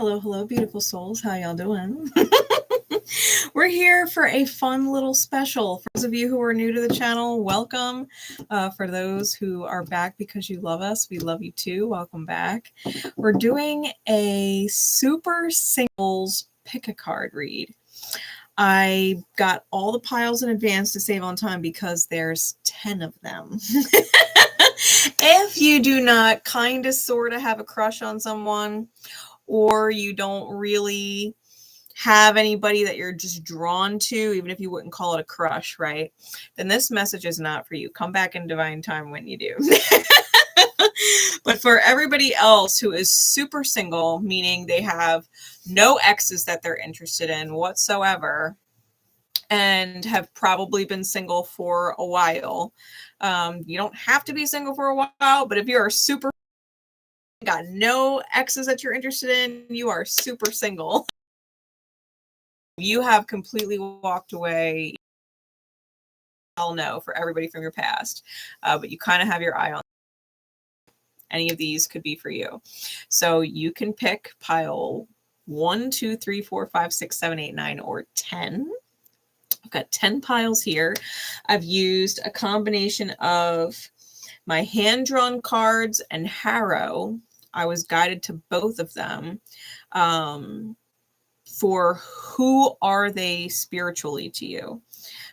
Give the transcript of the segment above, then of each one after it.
Hello, hello, beautiful souls. How y'all doing? We're here for a fun little special. For those of you who are new to the channel, welcome. For those who are back because you love us, we love you too. Welcome back. We're doing a super singles pick a card read. I got all the piles in advance to save on time because there's 10 of them. If you do not kind of sort of have a crush on someone, or you don't really have anybody that you're just drawn to, even if you wouldn't call it a crush, right? Then this message is not for you. Come back in divine time when you do. But for everybody else who is super single, meaning they have no exes that they're interested in whatsoever, and have probably been single for a while. You don't have to be single for a while, but if you're super got no exes that you're interested in, you are super single. You have completely walked away. I'll know for everybody from your past, but you kind of have your eye on any of these could be for you. So you can pick pile 1, 2, 3, 4, 5, 6, 7, 8, 9, or 10. I've got 10 piles here. I've used a combination of my hand-drawn cards and Harrow. I was guided to both of them for who are they spiritually to you.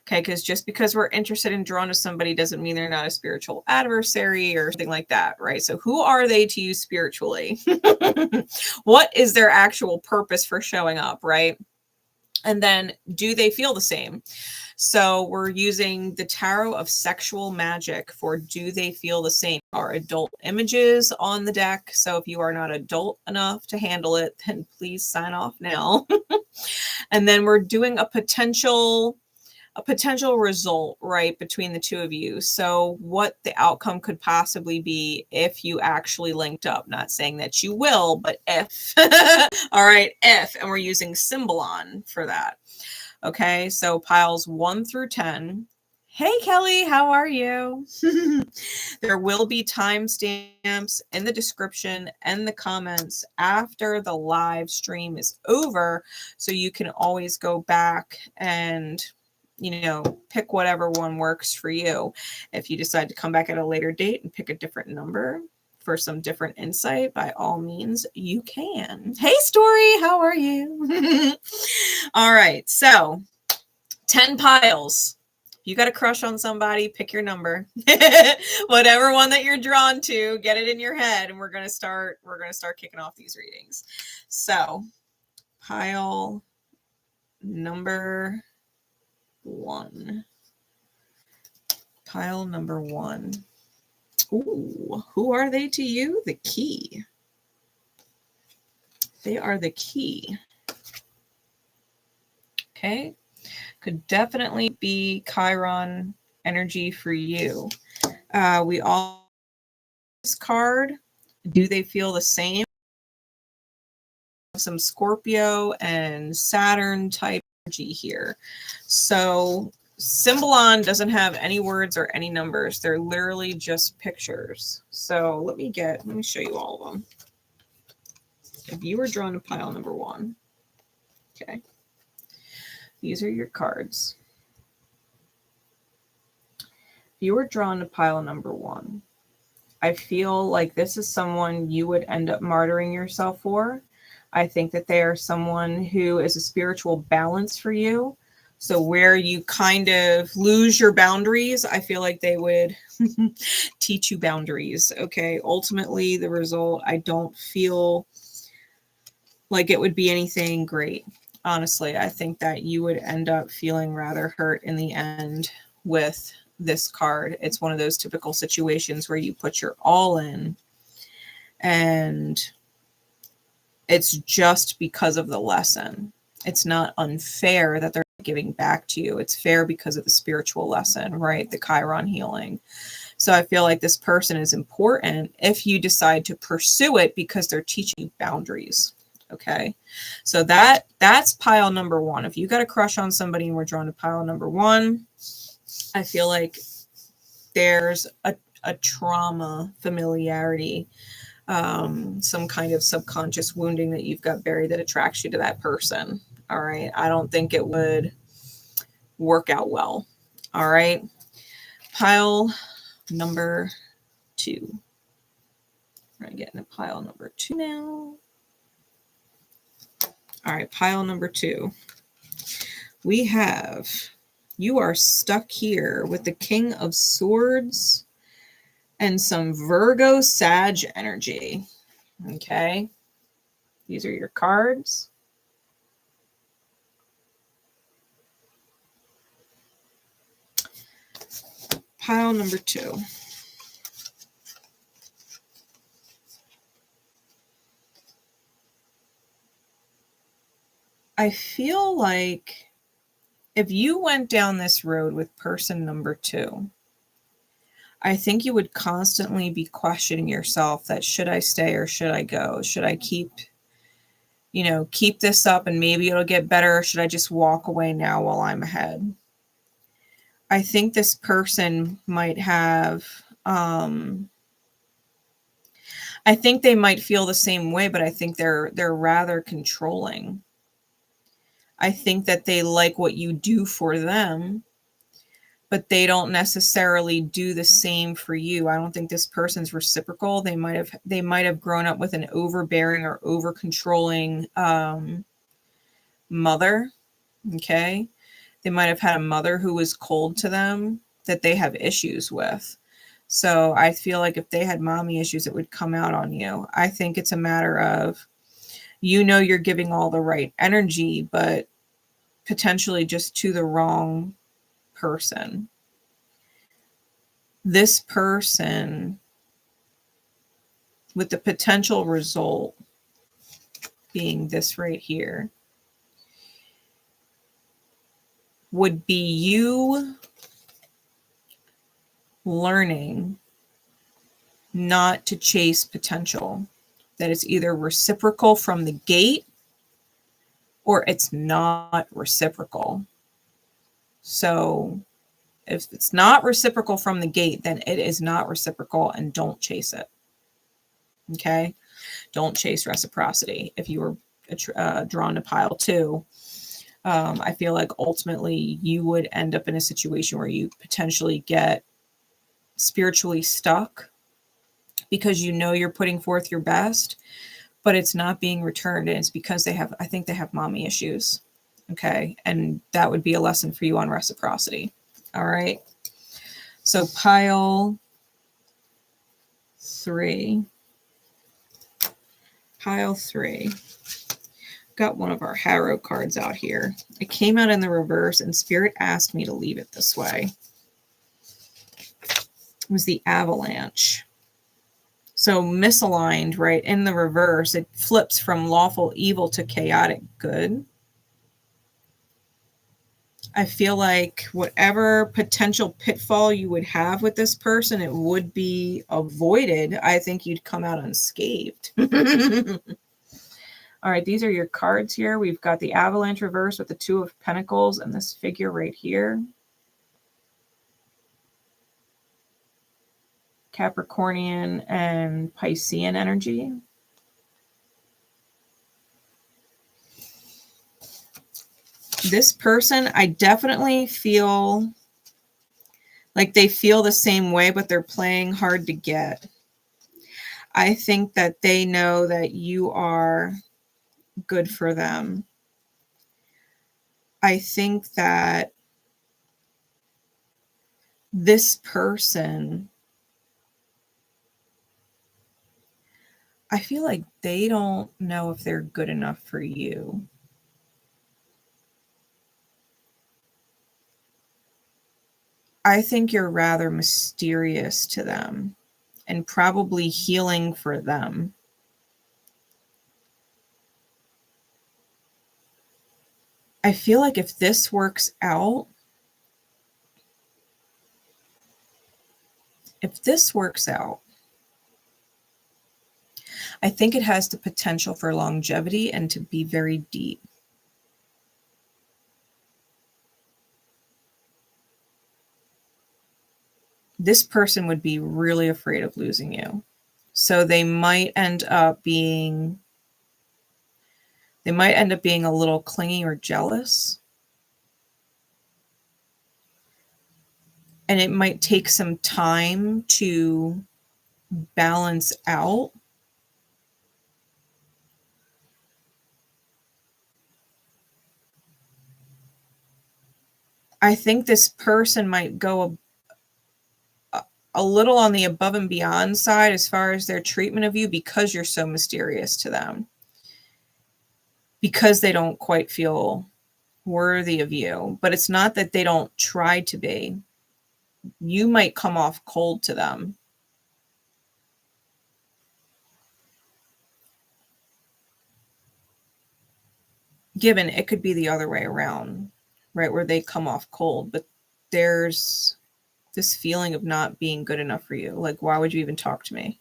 Okay, because just because we're interested in drawn to somebody doesn't mean they're not a spiritual adversary or something like that, right? So who are they to you spiritually? What is their actual purpose for showing up, right? And then do they feel the same? So we're using the Tarot of Sexual Magic for do they feel the same? Our adult images on the deck. So if you are not adult enough to handle it, then please sign off now. And then we're doing a potential result, right, between the two of you. So what the outcome could possibly be if you actually linked up. Not saying that you will, but if. All right, if. And we're using Symbolon for that. Okay, so piles 1 through 10. Hey, Kelly, how are you? There will be timestamps in the description and the comments after the live stream is over. So you can always go back and, you know, pick whatever one works for you. If you decide to come back at a later date and pick a different number for some different insight, by all means, you can. Hey, Story, how are you? All right, so 10 piles. You got a crush on somebody, pick your number. Whatever one that you're drawn to, get it in your head, and we're gonna start kicking off these readings. So, pile number 1. Pile number 1. Ooh, who are they to you? The key. They are the key. Okay. Could definitely be Chiron energy for you. We all this card. Do they feel the same? Some Scorpio and Saturn type energy here. So Symbolon doesn't have any words or any numbers. They're literally just pictures. So let me show you all of them. If you were drawn to pile number 1, okay, these are your cards. If you were drawn to pile number 1, I feel like this is someone you would end up martyring yourself for. I think that they are someone who is a spiritual balance for you. So where you kind of lose your boundaries, I feel like they would teach you boundaries. Okay. Ultimately, the result, I don't feel like it would be anything great. Honestly, I think that you would end up feeling rather hurt in the end with this card. It's one of those typical situations where you put your all in and it's just because of the lesson. It's not unfair that they're giving back to you. It's fair because of the spiritual lesson, right? The Chiron healing. So I feel like this person is important if you decide to pursue it because they're teaching you boundaries. Okay. So that's pile number 1. If you got a crush on somebody and we're drawn to pile number 1, I feel like there's a trauma familiarity some kind of subconscious wounding that you've got buried that attracts you to that person. All right. I don't think it would work out well. All right. Pile number 2. We're going to get into pile number 2 now. All right. Pile number 2. We have, you are stuck here with the King of Swords and some Virgo Sag energy. Okay. These are your cards. Pile number 2. I feel like if you went down this road with person number 2, I think you would constantly be questioning yourself that should I stay or should I go? Should I keep this up and maybe it'll get better? Or should I just walk away now while I'm ahead? I think this person might have, I think they might feel the same way, but I think they're rather controlling. I think that they like what you do for them, but they don't necessarily do the same for you. I don't think this person's reciprocal. They might have grown up with an overbearing or over controlling mother. Okay. They might have had a mother who was cold to them that they have issues with. So I feel like if they had mommy issues, it would come out on you. I think it's a matter of, you're giving all the right energy, but potentially just to the wrong person. This person, with the potential result being this right here, would be you learning not to chase potential, that it's either reciprocal from the gate or it's not reciprocal. So if it's not reciprocal from the gate, then it is not reciprocal and don't chase it. Okay. Don't chase reciprocity. If you were drawn to pile 2, I feel like ultimately you would end up in a situation where you potentially get spiritually stuck because you're putting forth your best, but it's not being returned. And it's because I think they have mommy issues. Okay. And that would be a lesson for you on reciprocity. All right. So pile 3. Pile 3. Got one of our Harrow cards out here. It came out in the reverse and Spirit asked me to leave it this way. It was the Avalanche. So misaligned, right? In the reverse, it flips from lawful evil to chaotic good. I feel like whatever potential pitfall you would have with this person, it would be avoided. I think you'd come out unscathed. All right, these are your cards here. We've got the Avalanche reverse with the 2 of Pentacles and this figure right here. Capricornian and Piscean energy. This person, I definitely feel like they feel the same way, but they're playing hard to get. I think that they know that you are good for them. I think that this person, I feel like they don't know if they're good enough for you. I think you're rather mysterious to them and probably healing for them. I feel like if this works out, I think it has the potential for longevity and to be very deep. This person would be really afraid of losing you. So they might end up being a little clingy or jealous. And it might take some time to balance out. I think this person might go a little on the above and beyond side as far as their treatment of you because you're so mysterious to them. Because they don't quite feel worthy of you. But it's not that they don't try to be. You might come off cold to them. Given it could be the other way around, right? Where they come off cold, but there's this feeling of not being good enough for you. Like, why would you even talk to me?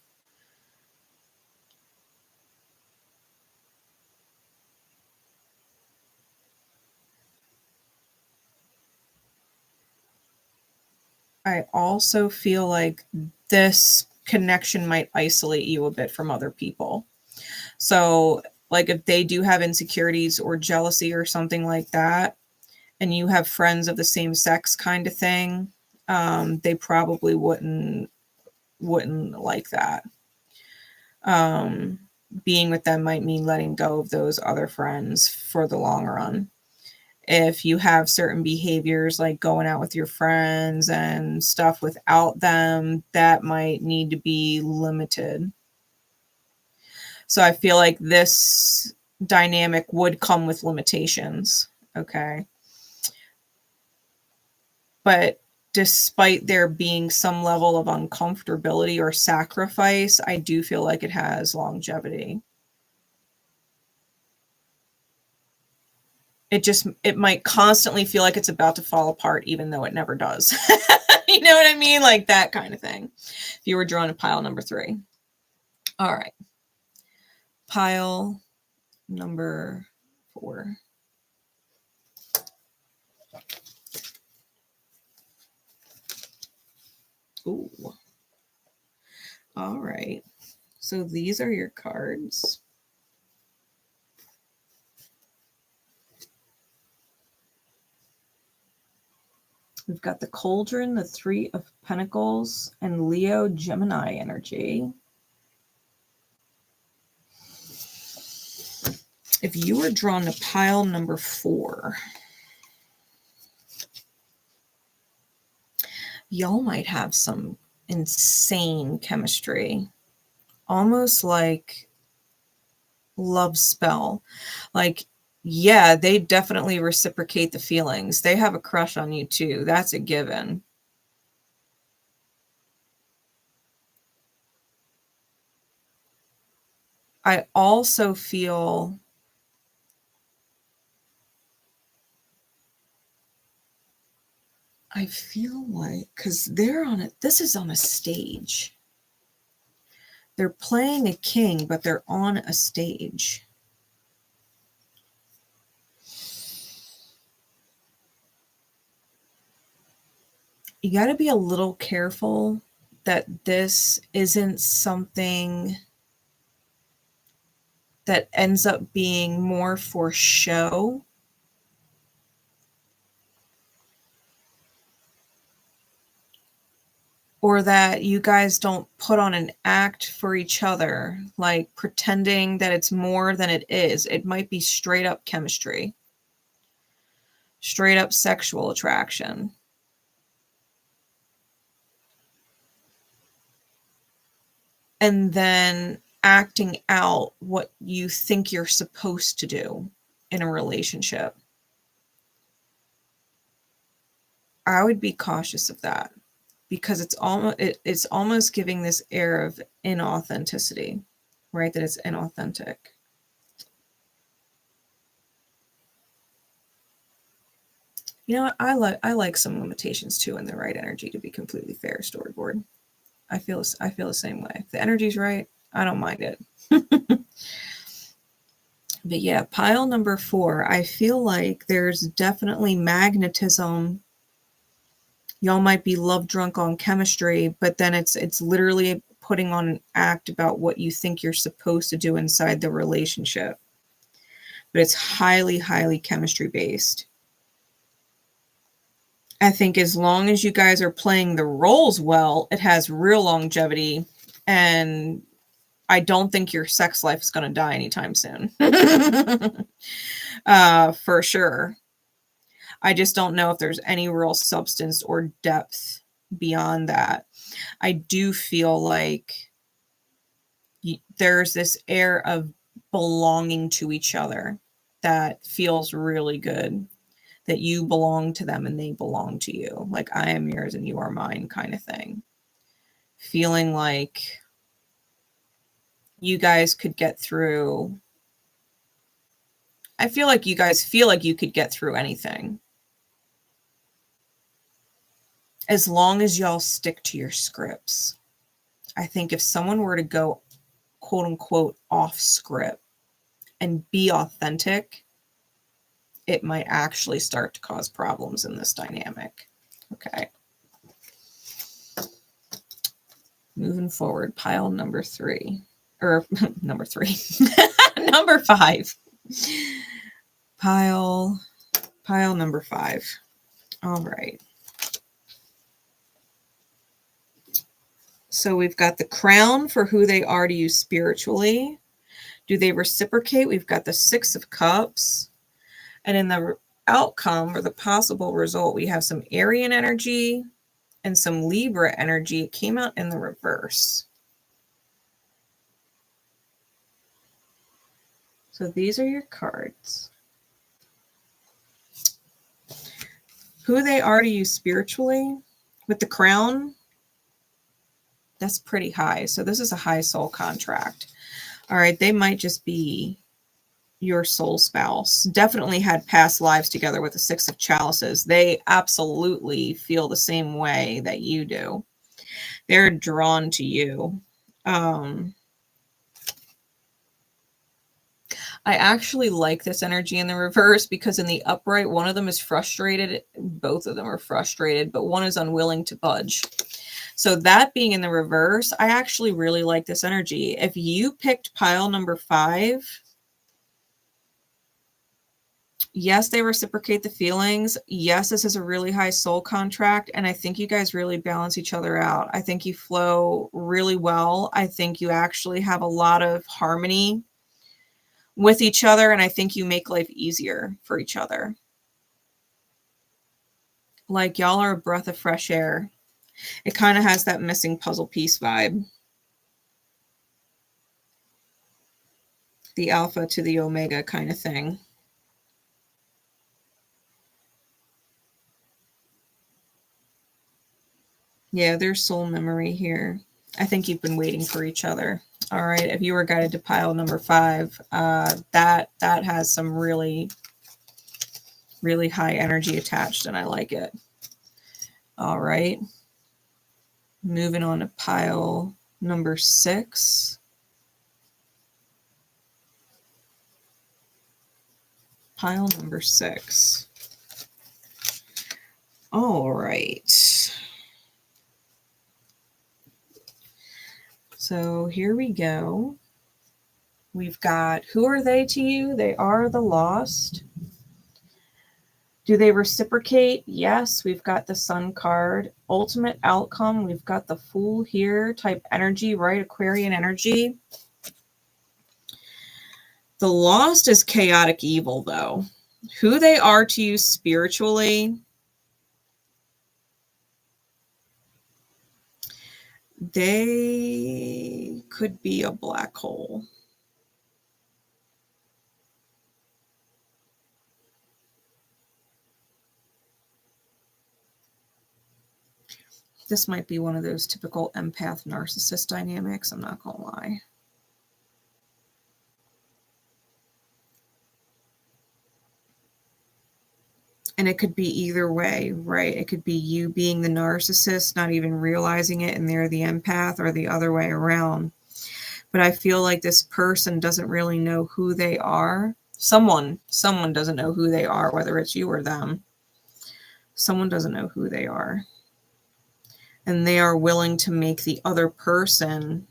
I also feel like this connection might isolate you a bit from other people. So, like, if they do have insecurities or jealousy or something like that, and you have friends of the same sex kind of thing, they probably wouldn't like that. Being with them might mean letting go of those other friends for the long run. If you have certain behaviors like going out with your friends and stuff without them, that might need to be limited. So I feel like this dynamic would come with limitations. Okay. But despite there being some level of uncomfortability or sacrifice, I do feel like it has longevity. It might constantly feel like it's about to fall apart, even though it never does. You know what I mean? Like that kind of thing. If you were drawing a pile number 3. All right. Pile number 4. Ooh. All right. So these are your cards. We've got the Cauldron, the 3 of Pentacles, and Leo Gemini energy. If you were drawn to pile number 4, y'all might have some insane chemistry. Almost like love spell. Like, yeah, they definitely reciprocate the feelings. They have a crush on you too. That's a given. I also feel like, because they're on it, this is on a stage. They're playing a king, but they're on a stage. You got to be a little careful that this isn't something that ends up being more for show. Or that you guys don't put on an act for each other, like pretending that it's more than it is. It might be straight up chemistry, straight up sexual attraction. And then acting out what you think you're supposed to do in a relationship. I would be cautious of that. Because it's almost giving this air of inauthenticity, right? That it's inauthentic. You know what? I like some limitations too in the right energy, to be completely fair, storyboard. I feel the same way. If the energy's right, I don't mind it. But yeah, pile number 4, I feel like there's definitely magnetism. Y'all might be love drunk on chemistry, but then it's literally putting on an act about what you think you're supposed to do inside the relationship. But it's highly, highly chemistry based. I think as long as you guys are playing the roles well, it has real longevity. And I don't think your sex life is going to die anytime soon. For sure. I just don't know if there's any real substance or depth beyond that. I do feel like there's this air of belonging to each other that feels really good, that you belong to them and they belong to you. Like I am yours and you are mine kind of thing. Feeling like you guys could get through. I feel like you guys feel like you could get through anything. As long as y'all stick to your scripts. I think if someone were to go quote unquote off script and be authentic, it might actually start to cause problems in this dynamic. Okay. Moving forward, pile number 3. Or number 3. Number 5. Pile number 5. All right. So we've got the crown for who they are to you spiritually. Do they reciprocate? We've got the 6 of Cups. And in the outcome or the possible result, we have some Arian energy and some Libra energy. It came out in the reverse. So these are your cards. Who they are to you spiritually with the crown, that's pretty high. So this is a high soul contract. All right, they might just be your soul spouse. Definitely had past lives together with the 6 of Chalices. They absolutely feel the same way that you do. They're drawn to you. I actually like this energy in the reverse because in the upright, one of them is frustrated. Both of them are frustrated, but one is unwilling to budge. So that being in the reverse, I actually really like this energy. If you picked pile number 5, yes, they reciprocate the feelings. Yes, this is a really high soul contract. And I think you guys really balance each other out. I think you flow really well. I think you actually have a lot of harmony with each other. And I think you make life easier for each other. Like y'all are a breath of fresh air. It kind of has that missing puzzle piece vibe. The alpha to the omega kind of thing. Yeah, there's soul memory here. I think you've been waiting for each other. All right, if you were guided to pile number 5, that has some really, really high energy attached, and I like it. All right. Moving on to pile number 6. Pile number 6. All right. So here we go. We've got, who are they to you? They are the lost. Do they reciprocate? Yes, we've got the Sun card. Ultimate outcome, we've got the Fool here, type energy, right? Aquarian energy. The lost is chaotic evil, though. Who they are to you spiritually, they could be a black hole. This might be one of those typical empath narcissist dynamics, I'm not gonna lie. And it could be either way, right? It could be you being the narcissist, not even realizing it, and they're the empath, or the other way around. But I feel like this person doesn't really know who they are. Someone doesn't know who they are, whether it's you or them. Someone doesn't know who they are. And they are willing to make the other person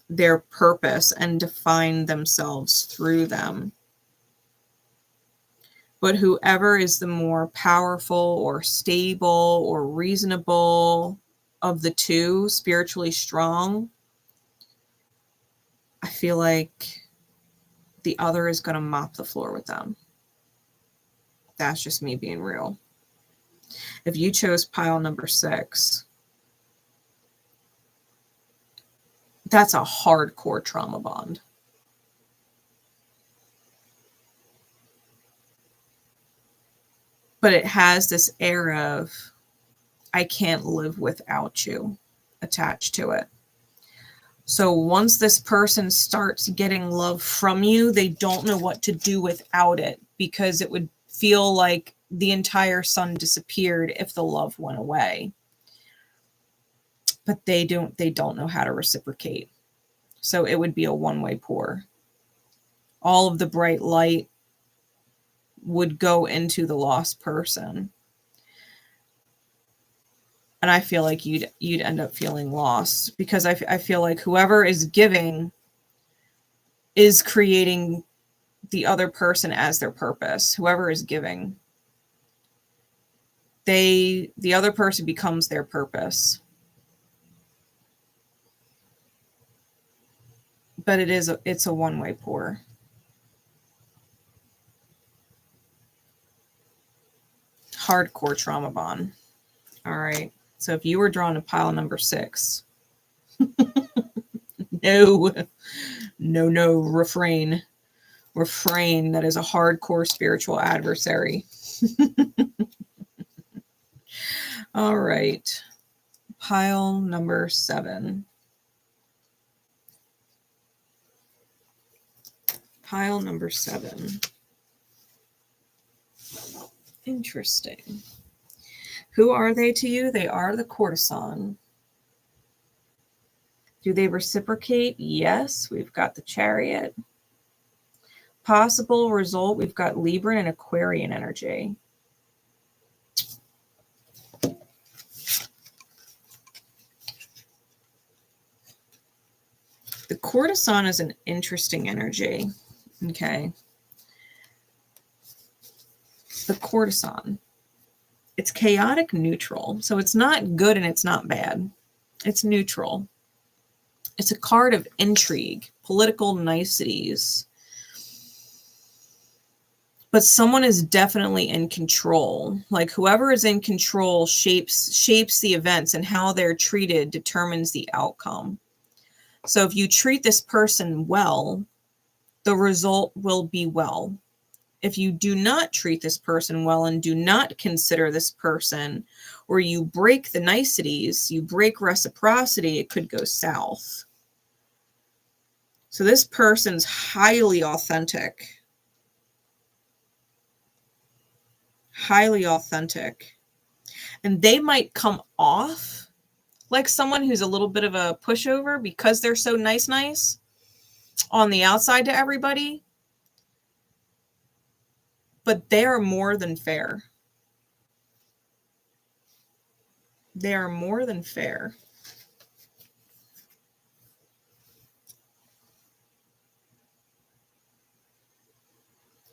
their purpose and define themselves through them. But whoever is the more powerful or stable or reasonable of the two, spiritually strong, I feel like the other is going to mop the floor with them. That's just me being real. If you chose pile number 6, that's a hardcore trauma bond. But it has this air of, I can't live without you attached to it. So once this person starts getting love from you, they don't know what to do without it, because it would feel like the entire sun disappeared if the love went away. But they don't know how to reciprocate. So it would be a one-way pour. All of the bright light would go into the lost person. And I feel like you'd end up feeling lost, because I feel like whoever is giving is creating the other person as their purpose. Whoever is giving, the other person becomes their purpose. But it's a one-way pour. Hardcore trauma bond. All right. So if you were drawn to pile number 6, no, refrain. That is a hardcore spiritual adversary. All right. Pile number 7. Pile number 7. Interesting. Who are they to you? They are the courtesan. Do they reciprocate? Yes. We've got the Chariot. Possible result, we've got Libra and Aquarian energy. The courtesan is an interesting energy. Okay. The courtesan. It's chaotic neutral. So it's not good and it's not bad. It's neutral. It's a card of intrigue, political niceties. But someone is definitely in control. Like whoever is in control shapes the events, and how they're treated determines the outcome. So if you treat this person well, the result will be well. If you do not treat this person well and do not consider this person, or you break the niceties, you break reciprocity, it could go south. So this person's highly authentic. Highly authentic. And they might come off like someone who's a little bit of a pushover because they're so nice on the outside to everybody. But they are more than fair. They are more than fair.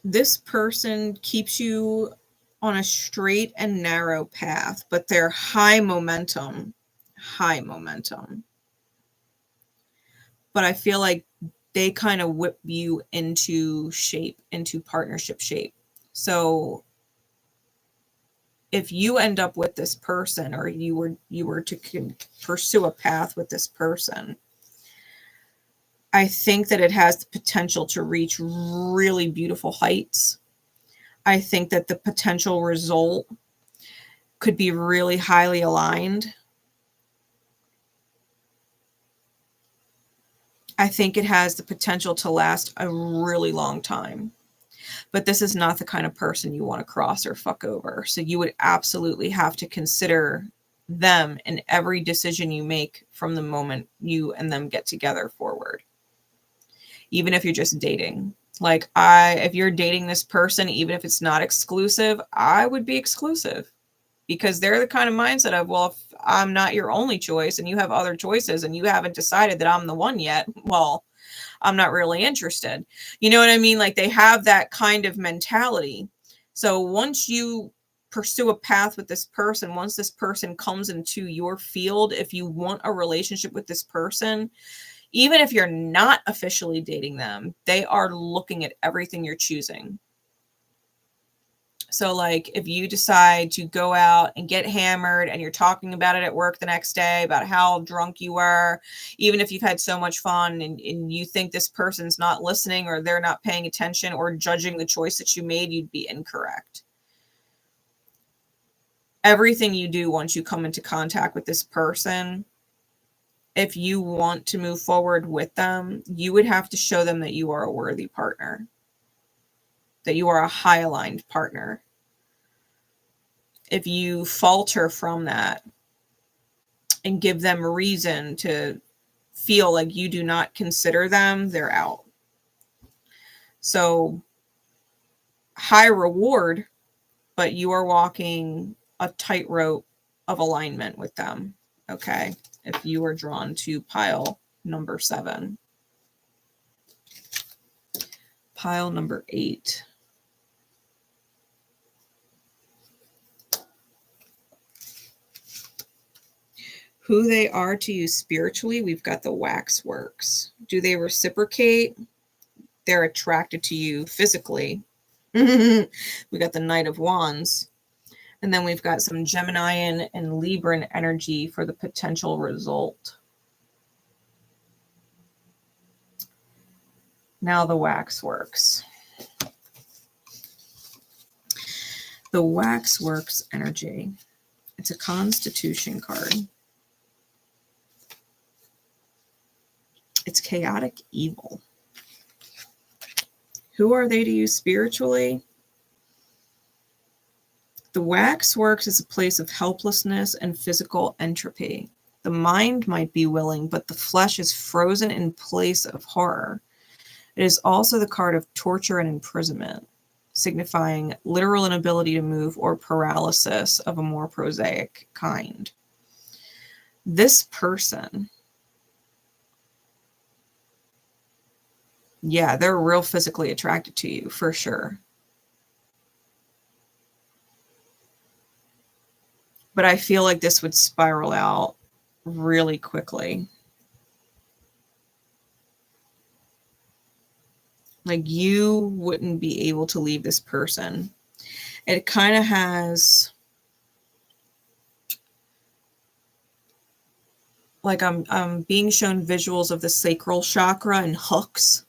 This person keeps you on a straight and narrow path, but they're high momentum. High momentum. But I feel like they kind of whip you into shape, into partnership shape. So if you end up with this person, or you were to pursue a path with this person, I think that it has the potential to reach really beautiful heights. I think that the potential result could be really highly aligned. I think it has the potential to last a really long time. But this is not the kind of person you want to cross or fuck over. So you would absolutely have to consider them in every decision you make from the moment you and them get together forward. Even if you're just dating. Like if you're dating this person, even if it's not exclusive, I would be exclusive. because they're the kind of mindset of, well, if I'm not your only choice and you have other choices and you haven't decided that I'm the one yet, well, I'm not really interested. You know what I mean? Like, they have that kind of mentality. So once you pursue a path with this person, once this person comes into your field, if you want a relationship with this person, even if you're not officially dating them, they are looking at everything you're choosing. So like, if you decide to go out and get hammered and you're talking about it at work the next day about how drunk you were, even if you've had so much fun, and you think this person's not listening or they're not paying attention or judging the choice that you made, you'd be incorrect. Everything you do once you come into contact with this person, if you want to move forward with them, you would have to show them that you are a worthy partner, that you are a high-aligned partner. If you falter from that and give them a reason to feel like you do not consider them, they're out. So high reward, but you are walking a tightrope of alignment with them. Okay. If you are drawn to pile number 7. Pile number 8. Who they are to you spiritually, we've got the waxworks. Do they reciprocate? They're attracted to you physically. We got the Knight of Wands. And then we've got some Geminian and Libran energy for the potential result. Now the waxworks. The waxworks energy. It's a Constitution card. It's chaotic evil. Who are they to you spiritually? The waxworks is a place of helplessness and physical entropy. The mind might be willing, but the flesh is frozen in place of horror. It is also the card of torture and imprisonment, signifying literal inability to move or paralysis of a more prosaic kind. This person, yeah, they're real physically attracted to you, for sure. But I feel like this would spiral out really quickly. Like, you wouldn't be able to leave this person. It kind of has, like, I'm being shown visuals of the sacral chakra and hooks,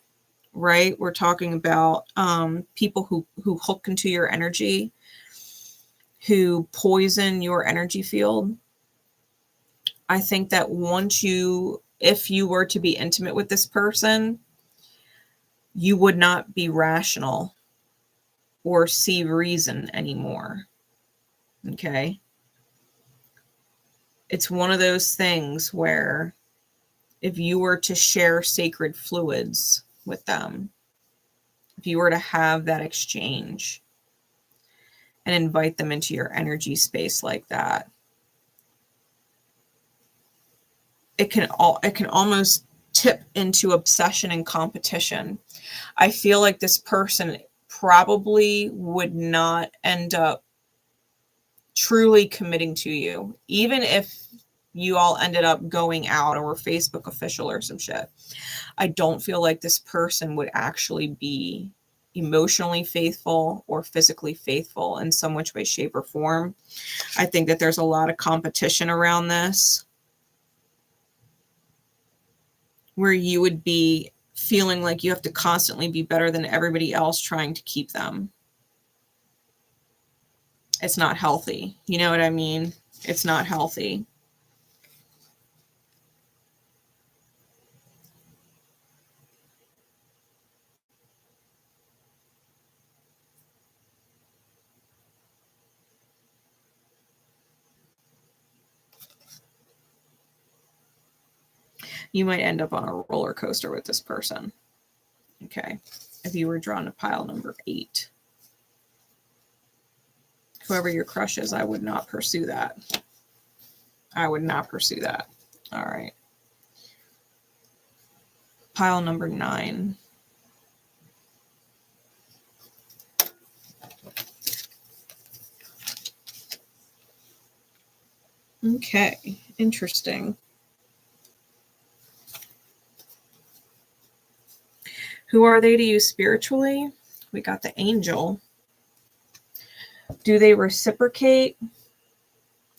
right? We're talking about people who hook into your energy, who poison your energy field. I think that if you were to be intimate with this person, you would not be rational or see reason anymore. Okay? It's one of those things where if you were to share sacred fluids with them, if you were to have that exchange and invite them into your energy space like that, it can almost tip into obsession and competition. I feel like this person probably would not end up truly committing to you, even if you all ended up going out or Facebook official or some shit. I don't feel like this person would actually be emotionally faithful or physically faithful in some which way, shape, or form. I think that there's a lot of competition around this, where you would be feeling like you have to constantly be better than everybody else trying to keep them. It's not healthy. You know what I mean? It's not healthy. You might end up on a roller coaster with this person. Okay. If you were drawn to pile number 8. Whoever your crush is, I would not pursue that. I would not pursue that. All right. Pile number 9. Okay, interesting. Who are they to you spiritually? We got the angel. Do they reciprocate?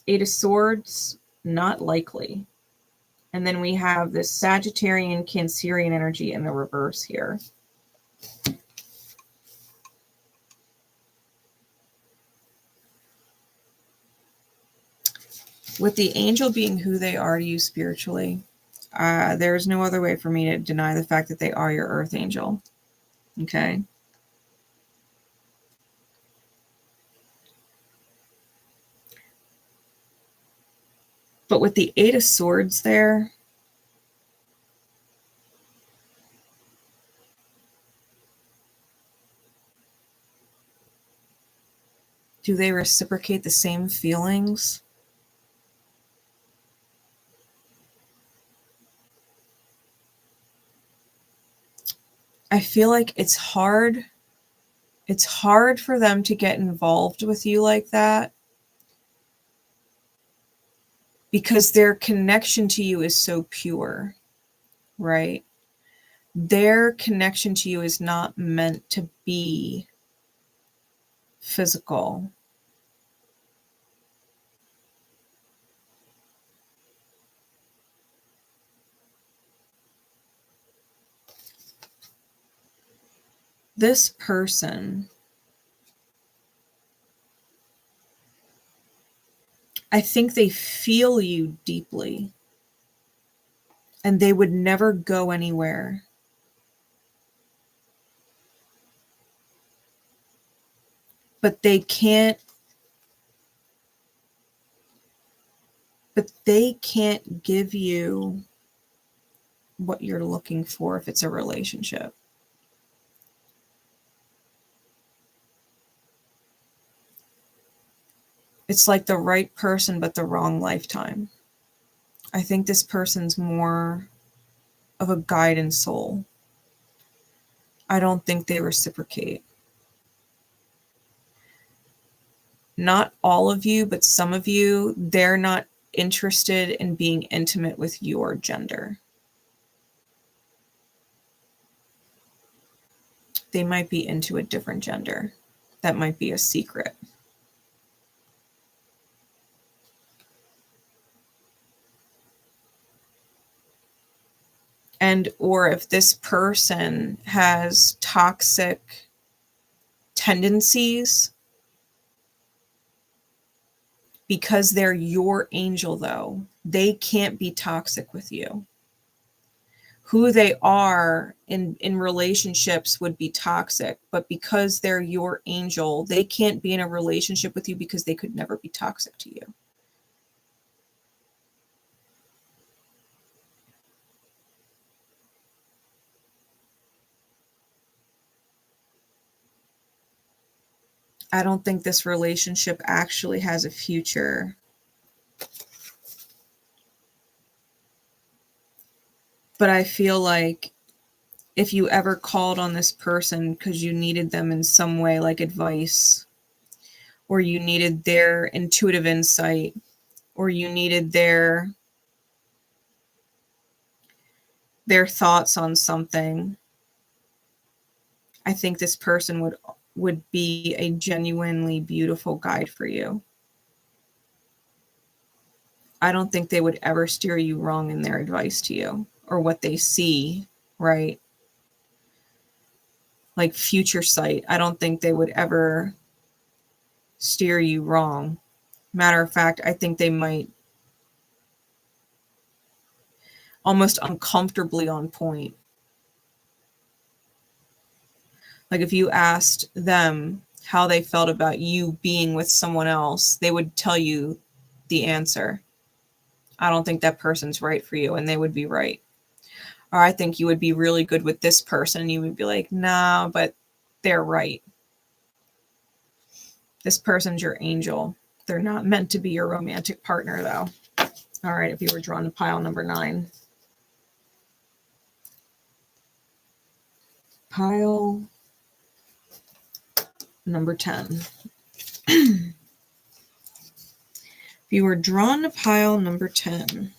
8 of Swords, not likely. And then we have this Sagittarian, Cancerian energy in the reverse here. With the angel being who they are to you spiritually, there's no other way for me to deny the fact that they are your earth angel. Okay. But with the 8 of Swords there, do they reciprocate the same feelings? I feel like it's hard. It's hard for them to get involved with you like that because their connection to you is so pure, right? Their connection to you is not meant to be physical. This person, I think they feel you deeply and they would never go anywhere. But they can't give you what you're looking for if it's a relationship. It's like the right person, but the wrong lifetime. I think this person's more of a guide and soul. I don't think they reciprocate. Not all of you, but some of you, they're not interested in being intimate with your gender. They might be into a different gender. That might be a secret. And or if this person has toxic tendencies, because they're your angel though, they can't be toxic with you. Who they are in relationships would be toxic, but because they're your angel, they can't be in a relationship with you because they could never be toxic to you. I don't think this relationship actually has a future. But I feel like if you ever called on this person because you needed them in some way, like advice, or you needed their intuitive insight, or you needed their thoughts on something, I think this person would be a genuinely beautiful guide for you. I don't think they would ever steer you wrong in their advice to you or what they see, right? Like future sight. I don't think they would ever steer you wrong. Matter of fact, I think they might almost uncomfortably on point. Like if you asked them how they felt about you being with someone else, they would tell you the answer. I don't think that person's right for you, and they would be right. Or I think you would be really good with this person, and you would be like, nah, but they're right. This person's your angel. They're not meant to be your romantic partner, though. All right, if you were drawn to pile number 9. Pile number 10. If you were drawn to pile number 10.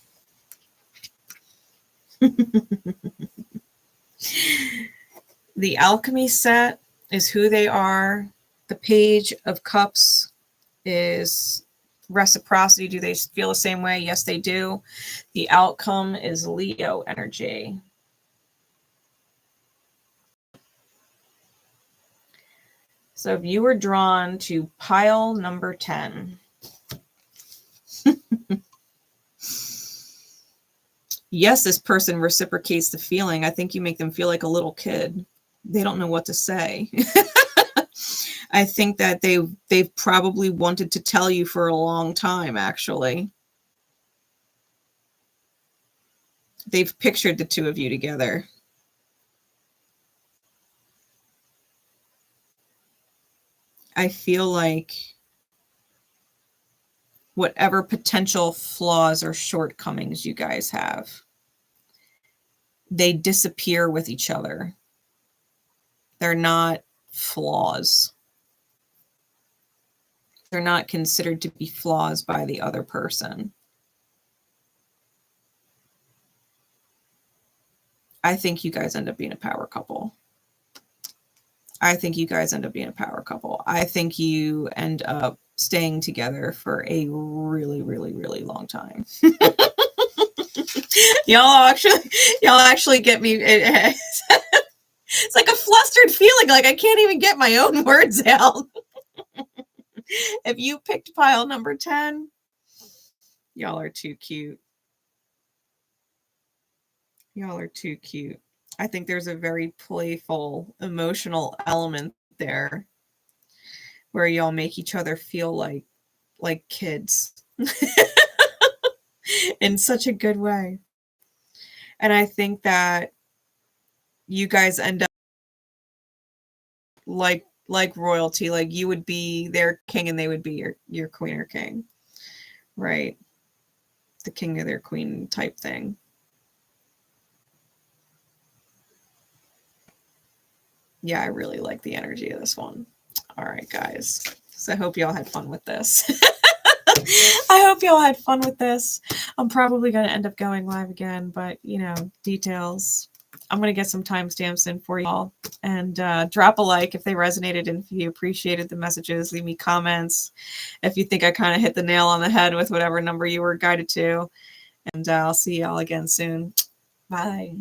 The alchemy set is who they are. The Page of Cups is reciprocity. Do they feel the same way? Yes, they do. The outcome is Leo energy. So if you were drawn to pile number 10, yes, this person reciprocates the feeling. I think you make them feel like a little kid. They don't know what to say. I think that they've probably wanted to tell you for a long time, actually. They've pictured the two of you together. I feel like whatever potential flaws or shortcomings you guys have, they disappear with each other. They're not flaws. They're not considered to be flaws by the other person. I think you guys end up being a power couple. I think you guys end up being a power couple. I think you end up staying together for a really, really, really long time. Y'all actually get me. It's like a flustered feeling, like I can't even get my own words out. If you picked pile number 10, y'all are too cute. Y'all are too cute. I think there's a very playful, emotional element there where y'all make each other feel like kids in such a good way. And I think that you guys end up like royalty, like you would be their king and they would be your queen or king, right? The king or their queen type thing. Yeah, I really like the energy of this one. All right, guys. So I hope y'all had fun with this. I hope y'all had fun with this. I'm probably going to end up going live again, but, you know, details. I'm going to get some timestamps in for y'all. And drop a like if they resonated and if you appreciated the messages. Leave me comments if you think I kind of hit the nail on the head with whatever number you were guided to. And I'll see y'all again soon. Bye.